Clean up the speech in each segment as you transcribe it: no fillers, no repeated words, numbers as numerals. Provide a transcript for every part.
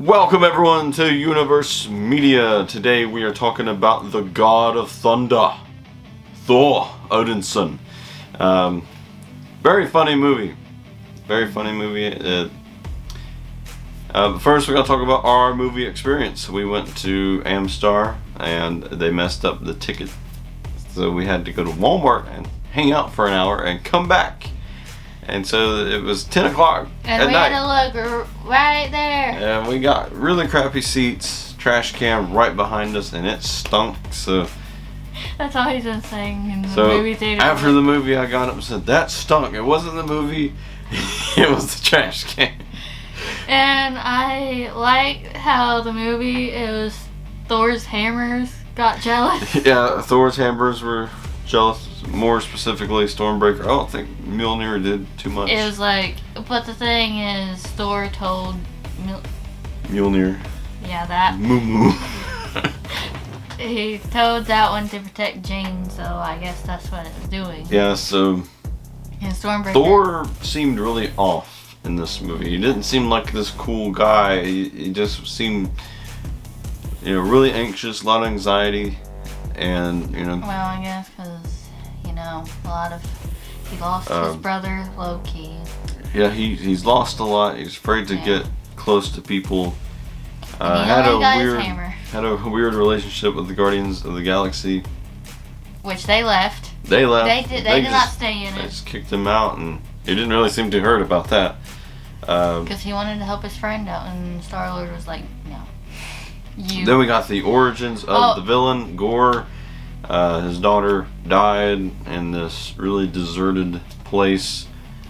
Welcome everyone to Universe Media. Today we are talking about the God of Thunder, Thor, Odin's son. Very funny movie. Very funny movie. First we're going to talk about our movie experience. We went to Amstar and they messed up the ticket. So we had to go to Walmart and hang out for an hour and come back. And so it was 10 o'clock and at night. And we had to look right there. And we got really crappy seats, trash can right behind us, and it stunk. So that's all he's been saying in the movie theater. After the movie, I got up and said, that stunk. It wasn't the movie, it was the trash can. And I liked how the movie, it was Thor's hammers got jealous. Yeah, Thor's hammers were jealous. More specifically, Stormbreaker. I don't think Mjolnir did too much. It was like, but the thing is, Thor told Mjolnir. Yeah, that. Moo. He told that one to protect Jane, so I guess that's what it was doing. Yeah, so and Stormbreaker. Thor seemed really off in this movie. He didn't seem like this cool guy. He just seemed, really anxious, a lot of anxiety, and Well, I guess because. He lost his brother Loki. Yeah, he's lost a lot. He's afraid to get close to people. Had a weird relationship with the Guardians of the Galaxy, which they left. They left. They did not stay in it. They just kicked him out, and he didn't really seem too hurt about that. Because he wanted to help his friend out, and Star-Lord was like, "No, you." Then we got the origins of the villain, Gore. His daughter died in this really deserted place,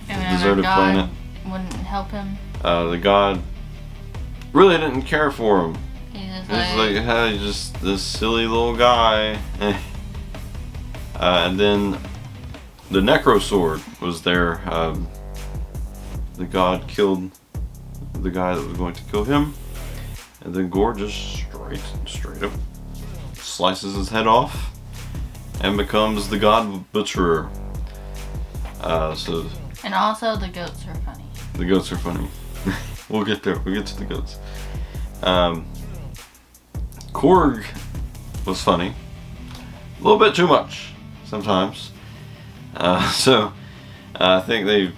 deserted planet. Wouldn't help him. The god really didn't care for him. He's hey, just this silly little guy. And then the Necro Sword was there. The god killed the guy that was going to kill him, and then Gore just straight up slices his head off and becomes the God Butcherer. And also the goats are funny. The goats are funny. We'll get there. We'll get to the goats. Korg was funny. A little bit too much sometimes. So I think they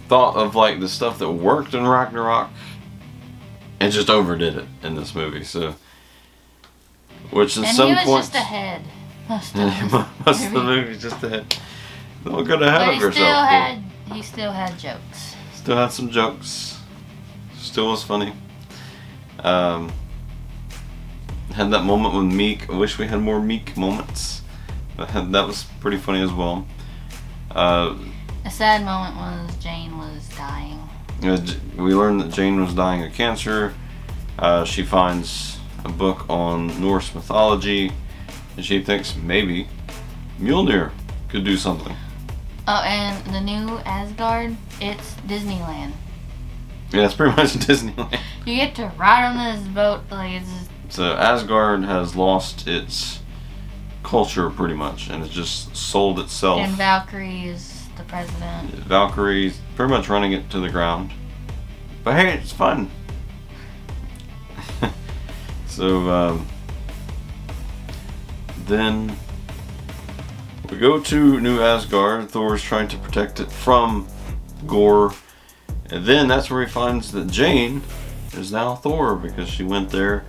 thought of like the stuff that worked in Ragnarok and just overdid it in this movie. So, which at some point, he was just ahead. Most of the movie just ahead. Don't get ahead of yourself. He still had jokes. Still had some jokes. Still was funny. Had that moment with Meek. I wish we had more Meek moments. That was pretty funny as well. A sad moment was Jane was dying. We learned that Jane was dying of cancer. She finds a book on Norse mythology. And she thinks maybe Mjolnir could do something. Oh, and the new Asgard, it's Disneyland. Yeah, it's pretty much Disneyland. You get to ride on this boat like it's just... So Asgard has lost its culture pretty much, and it's just sold itself. And Valkyrie is the president. Valkyrie's pretty much running it to the ground. But hey, it's fun. So, then we go to New Asgard. Thor's trying to protect it from Gore. And then that's where he finds that Jane is now Thor because she went there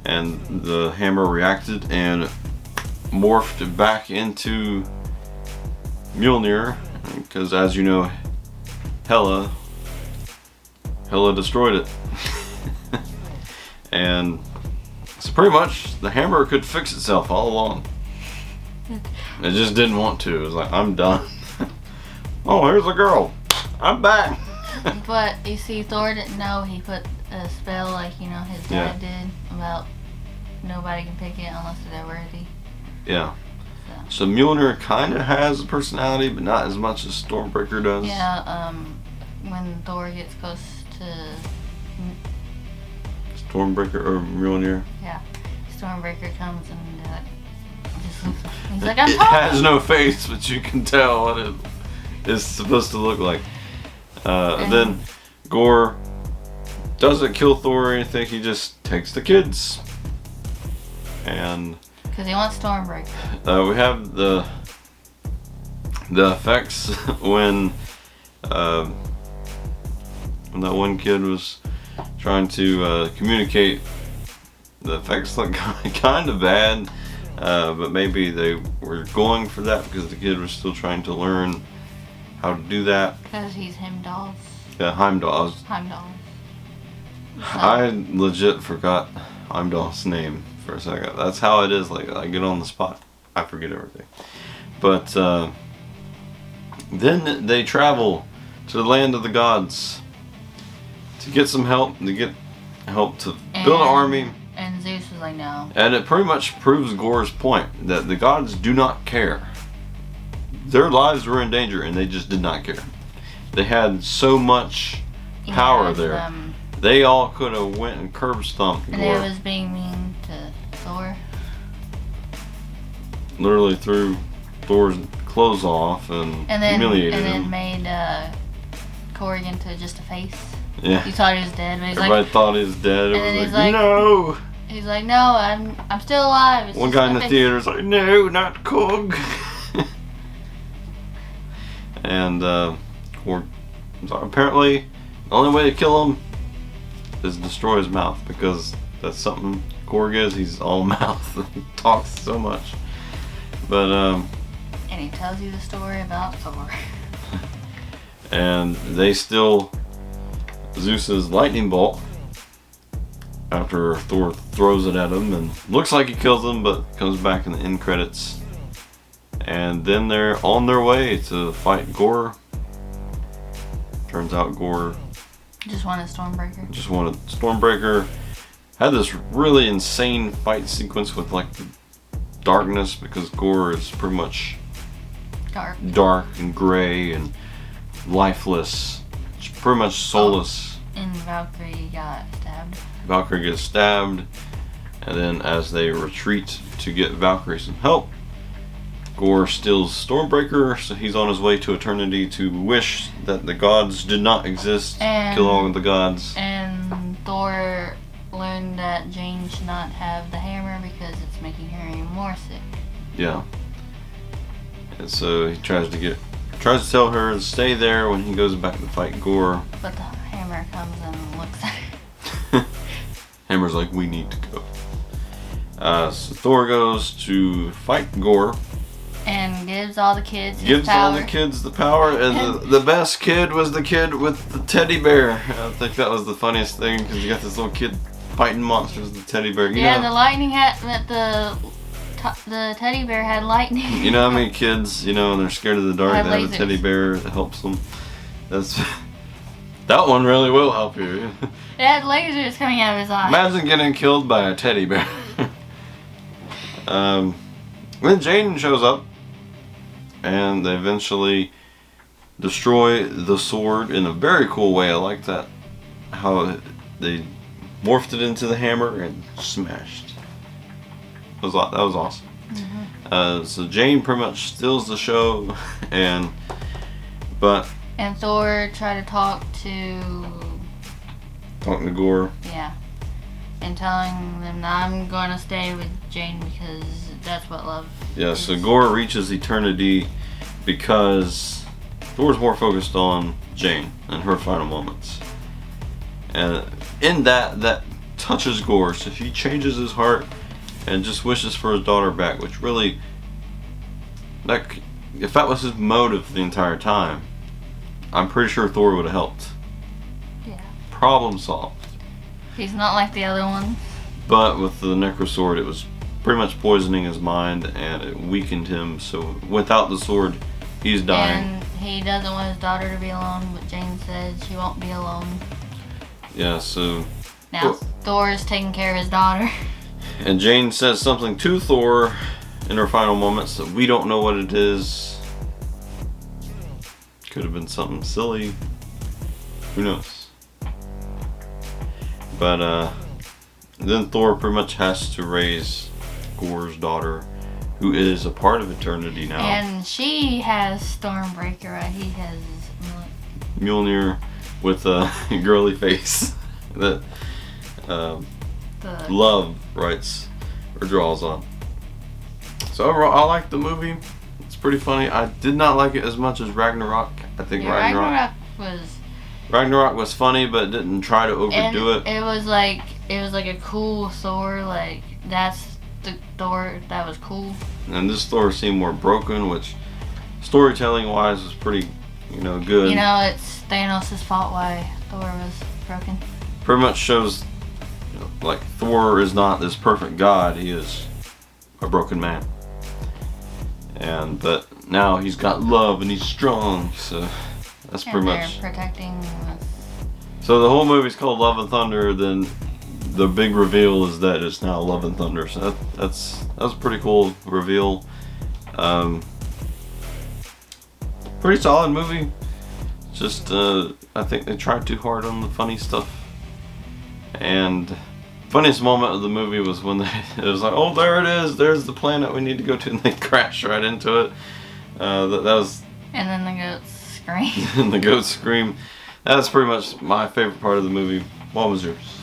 and the hammer reacted and morphed back into Mjolnir. Because as you know, Hela destroyed it. And so pretty much the hammer could fix itself all along. It just didn't want to. It was like, I'm done. Oh, here's a girl. I'm back. But you see, Thor didn't know he put a spell like, his dad did about nobody can pick it unless they're worthy. Yeah. So Mjolnir kind of has a personality, but not as much as Stormbreaker does. Yeah, when Thor gets close to... Stormbreaker or Mjolnir? Yeah. Stormbreaker comes and he's like, I'm talking! It has no face, but you can tell what it is supposed to look like. Then Gore doesn't kill Thor or anything. He just takes the kids. And because he wants Stormbreaker. we have the effects when that one kid was trying to communicate. The effects look kind of bad, but maybe they were going for that because the kid was still trying to learn how to do that. Because he's Heimdall. Yeah, Heimdall. Heimdall. I legit forgot Heimdall's name for a second. That's how it is. Like, I get on the spot, I forget everything. But then they travel to the land of the gods to get some help. To get help to build an army. And Zeus was like, no. And it pretty much proves Gore's point that the gods do not care. Their lives were in danger, and they just did not care. They had so much power there. They all could have went and curb stomped Gore. And they was being mean to Thor. Literally threw Thor's clothes off and humiliated him. And then made Korg into just a face. Yeah. He thought he was dead, but he's Everybody thought he was dead. And It was like, no. He's like, no, I'm still alive. It's One just guy in my the face." theater's like, no, not Korg. And Korg, apparently, the only way to kill him is destroy his mouth, because that's something Korg is. He's all mouth. He talks so much. But and he tells you the story about Thor. And they still Zeus's lightning bolt after Thor throws it at him, and looks like he kills him, but comes back in the end credits. And then they're on their way to fight Gore. Turns out Gore Just wanted Stormbreaker. just wanted Stormbreaker. Had this really insane fight sequence with like the darkness, because Gore is pretty much dark and gray and lifeless. It's pretty much soulless. And Valkyrie got stabbed. Valkyrie gets stabbed, and then as they retreat to get Valkyrie some help, Gore steals Stormbreaker, so he's on his way to eternity to wish that the gods did not exist, kill all of the gods. And Thor learned that Jane should not have the hammer because it's making her even more sick. Yeah. And so he tries to tell her to stay there when he goes back to fight Gore. But the hammer comes and looks at her. Hammer's like, we need to go. So Thor goes to fight Gore. And gives all the kids his Gives power. all the kids the power, and the best kid was the kid with the teddy bear. I think that was the funniest thing, because you got this little kid fighting monsters with the teddy bear. You know, the lightning had the teddy bear had lightning. You know how many kids, when they're scared of the dark, Have they have lasers. a teddy bear that helps them. That one really will help you. It had lasers coming out of his eyes. Imagine getting killed by a teddy bear. Then Jane shows up, and they eventually destroy the sword in a very cool way. I like that, how they morphed it into the hammer and smashed. That was awesome. Mm-hmm. So Jane pretty much steals the show, and Thor tried to talk to talking to Gore. Yeah. And telling them that I'm going to stay with Jane because that's what love Yeah, is. so Gore reaches eternity because Thor's more focused on Jane and her final moments. And in that touches Gore, so he changes his heart and just wishes for his daughter back, which really, if that was his motive the entire time, I'm pretty sure Thor would have helped. Yeah. Problem solved. He's not like the other ones. But with the Necro Sword, it was pretty much poisoning his mind, and it weakened him, so without the sword, he's dying. And he doesn't want his daughter to be alone, but Jane says she won't be alone. Yeah, so... Now Thor is taking care of his daughter. And Jane says something to Thor in her final moments that we don't know what it is. Could have been something silly. Who knows? But then Thor pretty much has to raise Gore's daughter, who is a part of eternity now. And she has Stormbreaker, right? He has Mjolnir with a girly face. that The Love writes or draws on. So overall, I like the movie. It's pretty funny. I did not like it as much as Ragnarok. I think Ragnarok was funny, but didn't try to overdo it. It was like a cool Thor. Like that's the Thor that was cool. And this Thor seemed more broken, which storytelling wise was pretty, good. You know, it's Thanos' fault why Thor was broken. Pretty much shows, like Thor is not this perfect god. He is a broken man. And but now he's got love and he's strong. So that's pretty much protecting us. So the whole movie's called Love and Thunder. Then the big reveal is that it's now Love and Thunder. So that's a pretty cool reveal. Pretty solid movie. Just I think they tried too hard on the funny stuff. And funniest moment of the movie was when it was like, oh, there it is. There's the planet we need to go to, and they crash right into it. That was. And then the goats scream. And the goats scream. That's pretty much my favorite part of the movie. What was yours?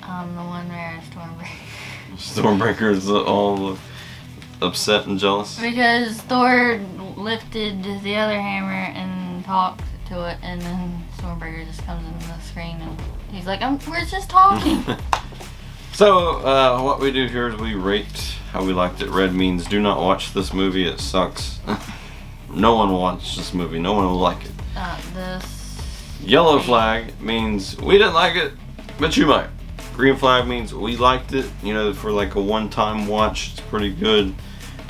The one where Stormbreaker is all upset and jealous. Because Thor lifted the other hammer and talked to it, and then Stormbreaker just comes into the screen and he's like, we're just talking. So, what we do here is we rate how we liked it. Red means do not watch this movie, it sucks. No one will watch this movie, no one will like it. This. Yellow flag means we didn't like it, but you might. Green flag means we liked it, for like a one-time watch, it's pretty good.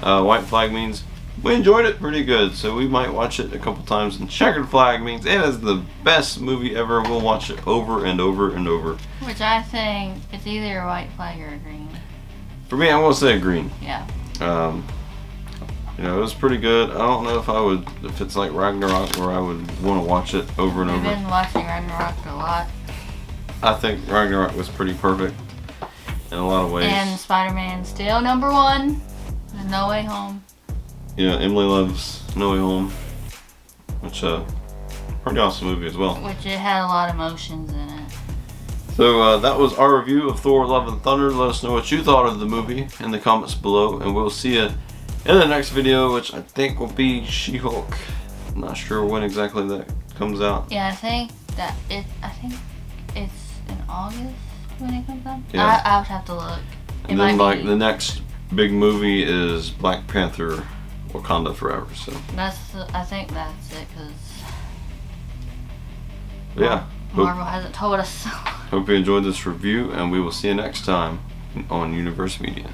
White flag means we enjoyed it pretty good, so we might watch it a couple times. And checkered flag means it is the best movie ever. We'll watch it over and over and over. Which I think it's either a white flag or a green. For me, I'm gonna say a green. Yeah. It was pretty good. I don't know if it's like Ragnarok where I would want to watch it over and over. We've been watching Ragnarok a lot. I think Ragnarok was pretty perfect in a lot of ways. And Spider-Man still number one. No Way Home. Yeah, Emily loves No Way Home, which pretty awesome movie as well. Which it had a lot of emotions in it. So that was our review of Thor: Love and Thunder. Let us know what you thought of the movie in the comments below, and we'll see you in the next video, which I think will be She-Hulk. I'm not sure when exactly that comes out. Yeah, I think it's in August when it comes out. Yeah. I would have to look. And then the next big movie is Black Panther: Wakanda Forever. So I think that's it, because yeah, Marvel hasn't told us. Hope you enjoyed this review, and we will see you next time on Universe Media.